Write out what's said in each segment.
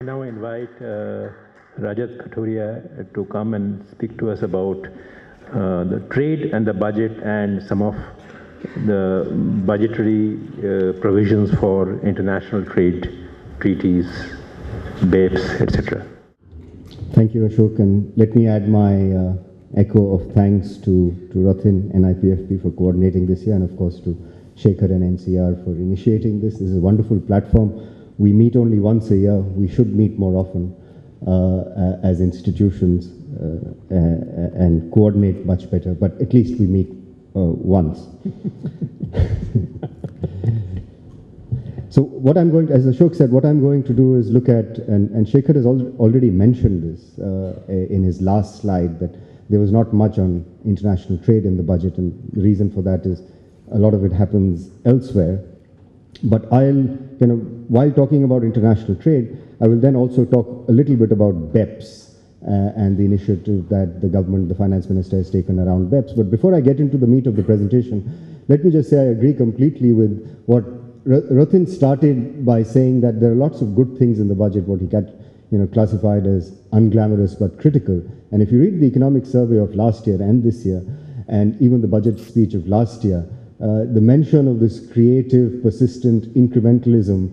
now invite Rajat Kathuria to come and speak to us about the trade and the budget and some of the budgetary provisions for international trade treaties, BEPS, etc. Thank you, Ashok, and let me add my echo of thanks to Rathin and NIPFP for coordinating this year, and of course to Shekhar and NCAER for initiating this. This is a wonderful platform. We meet only once a year. We should meet more often as institutions and coordinate much better, but at least we meet once. So what I'm going to, as Ashok said, what I'm going to do is look at, and Shekhar has already mentioned this in his last slide, that there was not much on international trade in the budget, and the reason for that is a lot of it happens elsewhere. But while talking about international trade, I will then also talk a little bit about BEPS and the initiative that the government, the finance minister has taken around BEPS. But before I get into the meat of the presentation, let me just say I agree completely with what Rathin started by saying, that there are lots of good things in the budget, what he got classified as unglamorous but critical. And if you read the economic survey of last year and this year, and even the budget speech of last year, the mention of this creative, persistent incrementalism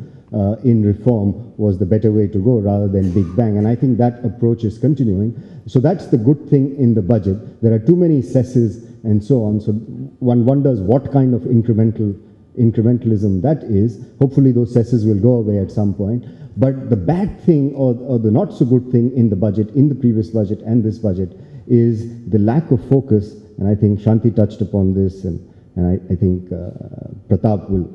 in reform was the better way to go rather than big bang. And I think that approach is continuing. So that's the good thing in the budget. There are too many cesses and so on. So one wonders what kind of incrementalism that is. Hopefully those cesses will go away at some point. But the bad thing or the not so good thing in the budget, in the previous budget and this budget, is the lack of focus. And I think Shanthi touched upon this, and I think Pratap will,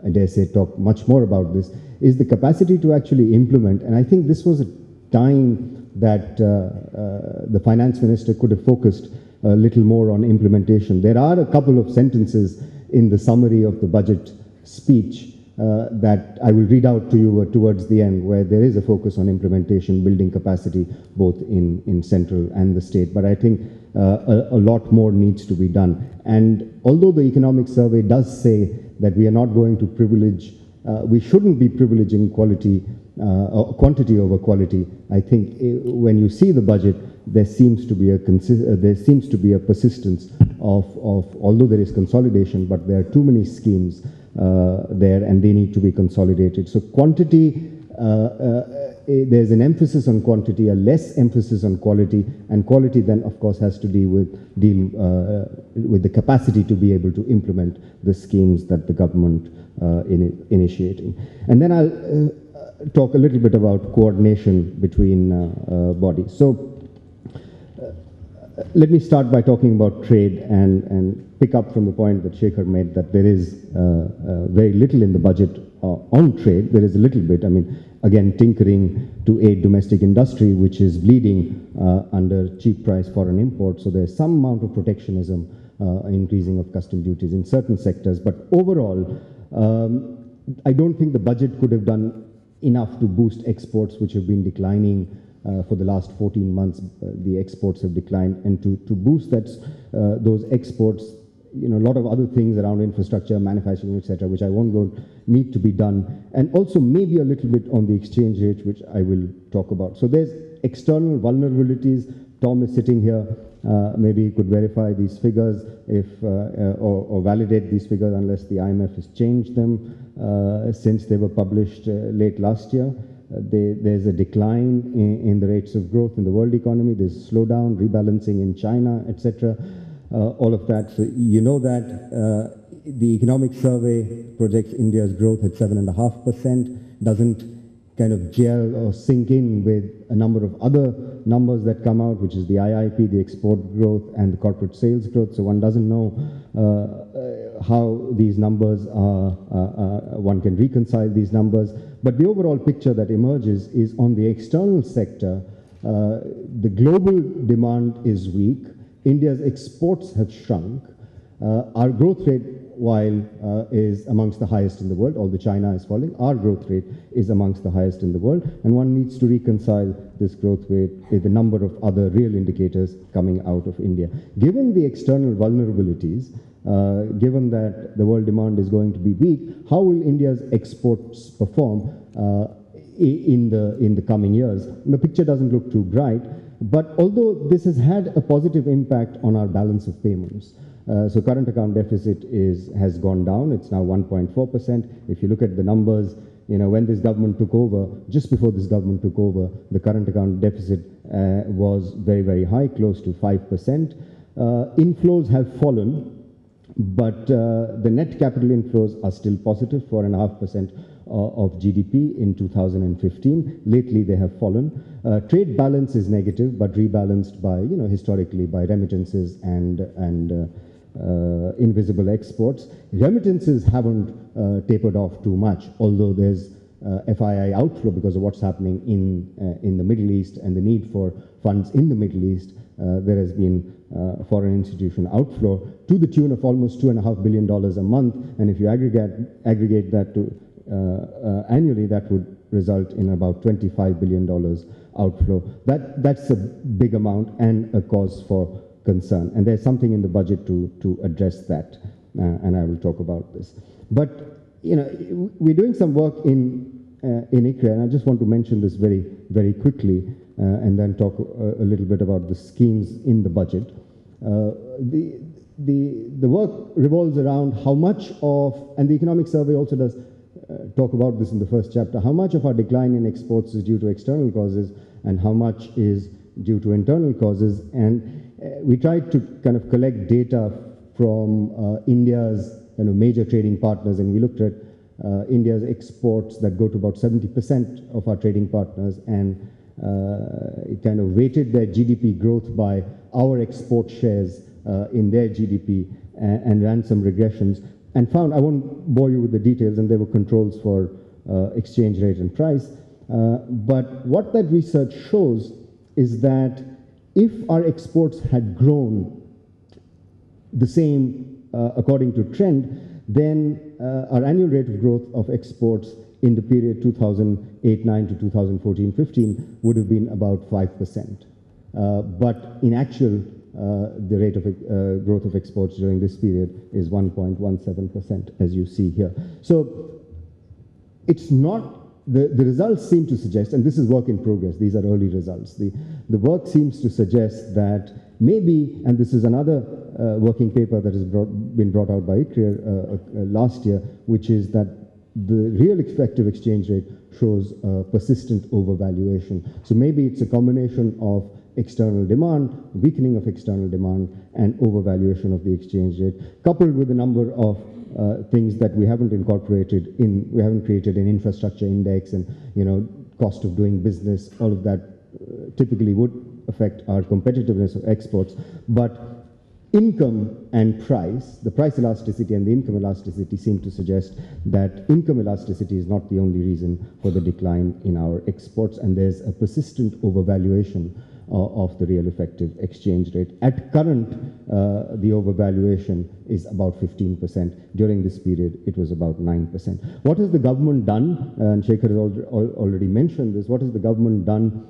I dare say, talk much more about this, is the capacity to actually implement. And I think this was a time that the finance minister could have focused a little more on implementation. There are a couple of sentences in the summary of the budget speech that I will read out to you towards the end, where there is a focus on implementation, building capacity, both in central and the state. But I think a lot more needs to be done. And although the economic survey does say that we are not going to privilege, we shouldn't be privileging quality, quantity over quality, I think when you see the budget, there seems to be a persistence of although there is consolidation, but there are too many schemes there, and they need to be consolidated. So quantity, there's an emphasis on quantity, a less emphasis on quality, and quality then of course has to deal with the capacity to be able to implement the schemes that the government initiating. And then I'll talk a little bit about coordination between bodies. So let me start by talking about trade and pick up from the point that Shekhar made, that there is very little in the budget on trade. There is a little bit, I mean, again, tinkering to aid domestic industry, which is bleeding under cheap price foreign imports. So there's some amount of protectionism, increasing of custom duties in certain sectors. But overall, I don't think the budget could have done enough to boost exports, which have been declining for the last 14 months. The exports have declined, and to boost that, those exports, a lot of other things around infrastructure, manufacturing, etc., which I won't go, need to be done, and also maybe a little bit on the exchange rate, which I will talk about. So there's external vulnerabilities. Tom is sitting here. Maybe he could verify these figures or validate these figures, unless the IMF has changed them since they were published late last year. There's a decline in the rates of growth in the world economy. There's slowdown, rebalancing in China, etc. All of that. So you know that the economic survey projects India's growth at 7.5%, doesn't kind of gel or sink in with a number of other numbers that come out, which is the IIP, the export growth, and the corporate sales growth. So one doesn't know how these numbers are, one can reconcile these numbers. But the overall picture that emerges is on the external sector, the global demand is weak. India's exports have shrunk. Our growth rate, while is amongst the highest in the world, although China is falling, our growth rate is amongst the highest in the world. And one needs to reconcile this growth rate with a number of other real indicators coming out of India. Given the external vulnerabilities, given that the world demand is going to be weak, how will India's exports perform in the coming years. The picture doesn't look too bright, but although this has had a positive impact on our balance of payments. So current account deficit has gone down. It's now 1.4%. If you look at the numbers, when this government took over, just before this government took over, the current account deficit was very, very high, close to 5%. Inflows have fallen, but the net capital inflows are still positive, 4.5% of GDP in 2015. Lately, they have fallen. Trade balance is negative, but rebalanced by, historically by remittances and invisible exports. Remittances haven't tapered off too much, although there's FII outflow because of what's happening in the Middle East and the need for funds in the Middle East. There has been foreign institution outflow to the tune of almost $2.5 billion a month, and if you aggregate that to annually, that would result in about $25 billion outflow. That's a big amount and a cause for concern, and there's something in the budget to address that, and I will talk about this. But we're doing some work in ICRIER, and I just want to mention this very, very quickly, and then talk a little bit about the schemes in the budget. The work revolves around how much of, and the economic survey also does talk about this in the first chapter, how much of our decline in exports is due to external causes and how much is due to internal causes. And we tried to kind of collect data from India's major trading partners, and we looked at India's exports that go to about 70% of our trading partners, and it kind of weighted their GDP growth by our export shares in their GDP and ran some regressions and found, I won't bore you with the details, and there were controls for exchange rate and price, but what that research shows is that if our exports had grown the same according to trend, then our annual rate of growth of exports in the period 2008-9 to 2014-15 would have been about 5%. But in actual, the rate of growth of exports during this period is 1.17%, as you see here. So it's not, the results seem to suggest, and this is work in progress, these are early results, the work seems to suggest that maybe, and this is another working paper that has been brought out by ICRIER last year, which is that the real effective exchange rate shows persistent overvaluation. So maybe it's a combination of external demand, weakening of external demand, and overvaluation of the exchange rate, coupled with a number of things that we haven't incorporated in, we haven't created an infrastructure index, and cost of doing business, all of that typically would affect our competitiveness of exports. But income and price, the price elasticity and the income elasticity seem to suggest that income elasticity is not the only reason for the decline in our exports, and there's a persistent overvaluation of the real effective exchange rate. At current, the overvaluation is about 15%. During this period, it was about 9%. What has the government done? And Shekhar has already mentioned this. What has the government done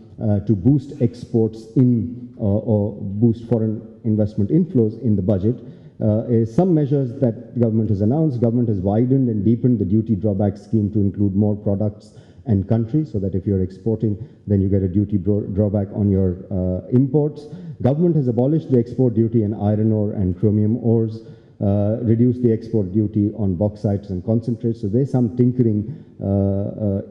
to boost exports in or boost foreign investment inflows in the budget? Some measures that the government has announced. Government has widened and deepened the duty drawback scheme to include more products and countries, so that if you're exporting, then you get a duty drawback on your imports. Government has abolished the export duty on iron ore and chromium ores, reduced the export duty on bauxites and concentrates. So there's some tinkering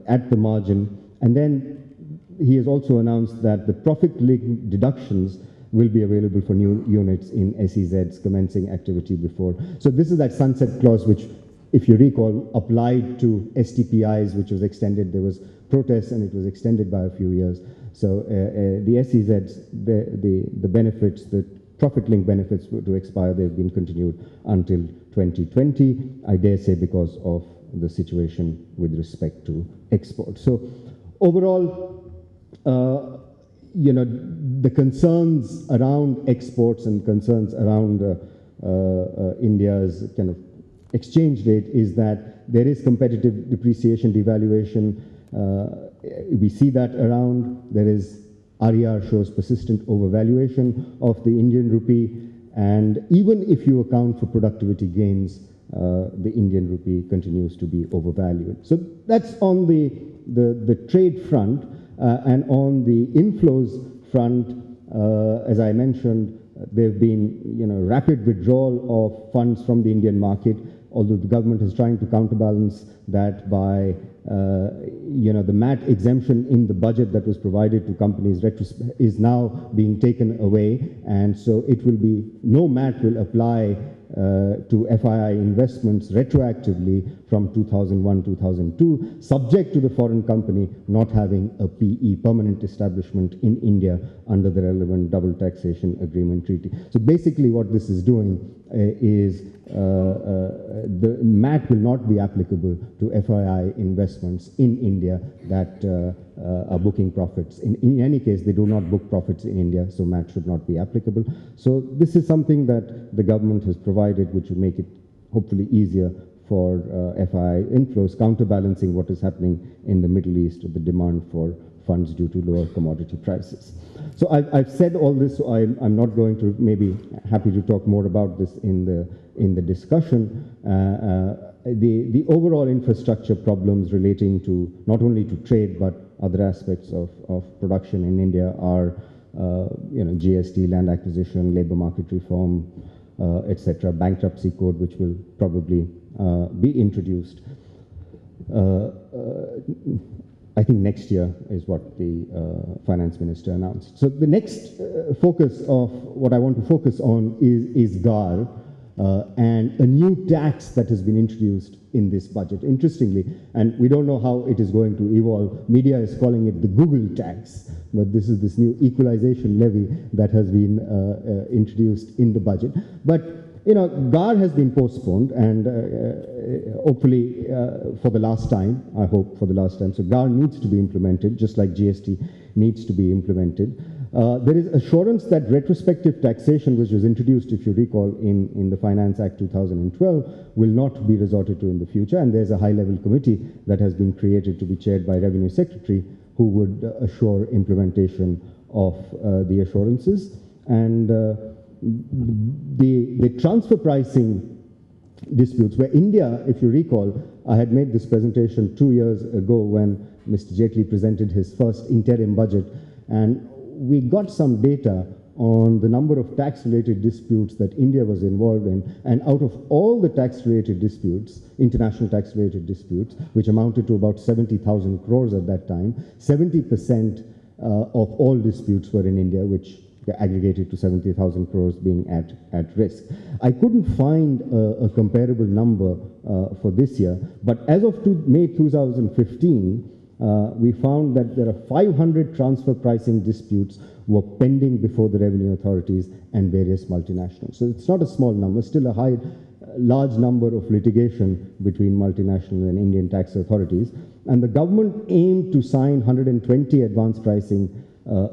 at the margin. And then he has also announced that the profit-linked deductions will be available for new units in SEZs commencing activity before. So this is that sunset clause which, if you recall, applied to STPIs, which was extended. There was protests, and it was extended by a few years. So the SEZs, the benefits, the profit-linked benefits to expire, they've been continued until 2020, I dare say because of the situation with respect to exports. So overall, the concerns around exports and concerns around India's kind of exchange rate is that there is competitive depreciation, devaluation. We see that around. There is, ICRIER shows persistent overvaluation of the Indian rupee, and even if you account for productivity gains, the Indian rupee continues to be overvalued. So that's on the trade front, and on the inflows front, as I mentioned, there have been rapid withdrawal of funds from the Indian market, although the government is trying to counterbalance that by the MAT exemption in the budget that was provided to companies is now being taken away, and so it will be, no MAT will apply to FII investments retroactively from 2001-2002, subject to the foreign company not having a PE, permanent establishment, in India under the relevant double taxation agreement treaty. So basically what this is doing is the MAT will not be applicable to FII investments in India that are booking profits. In any case, they do not book profits in India, so MAT should not be applicable. So this is something that the government has provided, which will make it hopefully easier for FII inflows, counterbalancing what is happening in the Middle East with the demand for funds due to lower commodity prices. So I've said all this, so I'm not going to, maybe happy to talk more about this in the discussion. The overall infrastructure problems relating to not only to trade but other aspects of production in India are GST, land acquisition, labor market reform, etc., bankruptcy code, which will probably be introduced. I think next year is what the finance minister announced. So the next focus of what I want to focus on is GAR and a new tax that has been introduced in this budget. Interestingly, and we don't know how it is going to evolve, media is calling it the Google tax, but this is this new equalization levy that has been introduced in the budget. But GAR has been postponed, and hopefully for the last time, I hope for the last time. So GAR needs to be implemented, just like GST needs to be implemented. There is assurance that retrospective taxation, which was introduced, if you recall, in the Finance Act 2012, will not be resorted to in the future. And there's a high-level committee that has been created to be chaired by Revenue Secretary, who would assure implementation of the assurances. And the transfer pricing disputes, where India, if you recall, I had made this presentation 2 years ago when Mr. Jaitley presented his first interim budget, and we got some data on the number of tax-related disputes that India was involved in, and out of all the tax-related disputes, international tax-related disputes, which amounted to about 70,000 crores at that time, 70% of all disputes were in India, which aggregated to 70,000 crores being at risk. I couldn't find a comparable number for this year, but as of May 2015, we found that there are 500 transfer pricing disputes were pending before the revenue authorities and various multinationals. So it's not a small number, still a large number of litigation between multinational and Indian tax authorities. And the government aimed to sign 120 advance pricing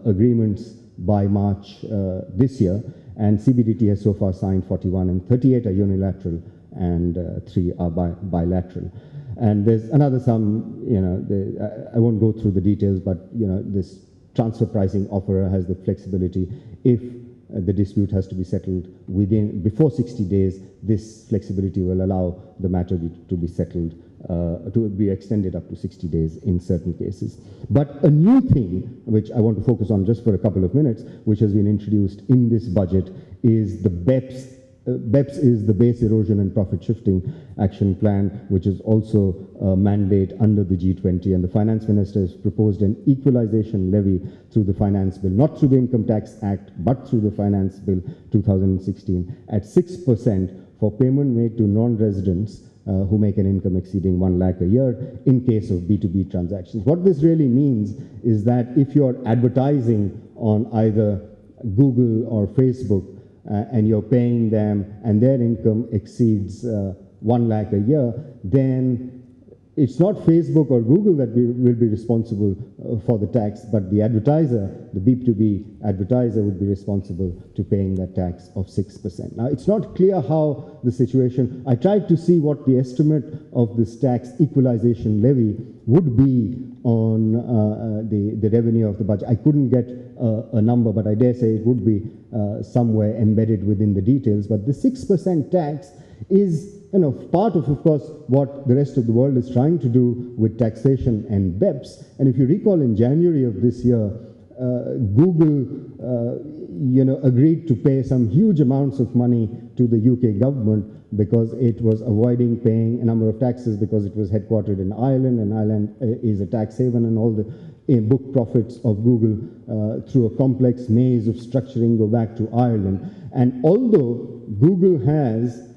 agreements by March this year, and CBDT has so far signed 41, and 38 are unilateral and 3 are bilateral. And there's another sum, I won't go through the details, but this transfer pricing offerer has the flexibility. If the dispute has to be settled before 60 days, this flexibility will allow the matter to be settled, to be extended up to 60 days in certain cases. But a new thing, which I want to focus on just for a couple of minutes, which has been introduced in this budget, is the BEPS. BEPS is the Base Erosion and Profit Shifting Action Plan, which is also a mandate under the G20. And the Finance Minister has proposed an equalization levy through the Finance Bill, not through the Income Tax Act, but through the Finance Bill 2016, at 6% for payment made to non-residents who make an income exceeding 1 lakh a year in case of B2B transactions. What this really means is that if you're advertising on either Google or Facebook, and you're paying them and their income exceeds 1 lakh a year, then it's not Facebook or Google that will be responsible for the tax, but the advertiser, the B2B advertiser, would be responsible to paying that tax of 6%. Now, it's not clear how the situation, I tried to see what the estimate of this tax equalization levy would be on the revenue of the budget. I couldn't get a number, but I dare say it would be somewhere embedded within the details. But the 6% tax is part of course, what the rest of the world is trying to do with taxation and BEPS. And if you recall, in January of this year, Google, agreed to pay some huge amounts of money to the UK government because it was avoiding paying a number of taxes because it was headquartered in Ireland, and Ireland is a tax haven, and all the book profits of Google through a complex maze of structuring go back to Ireland. And although Google has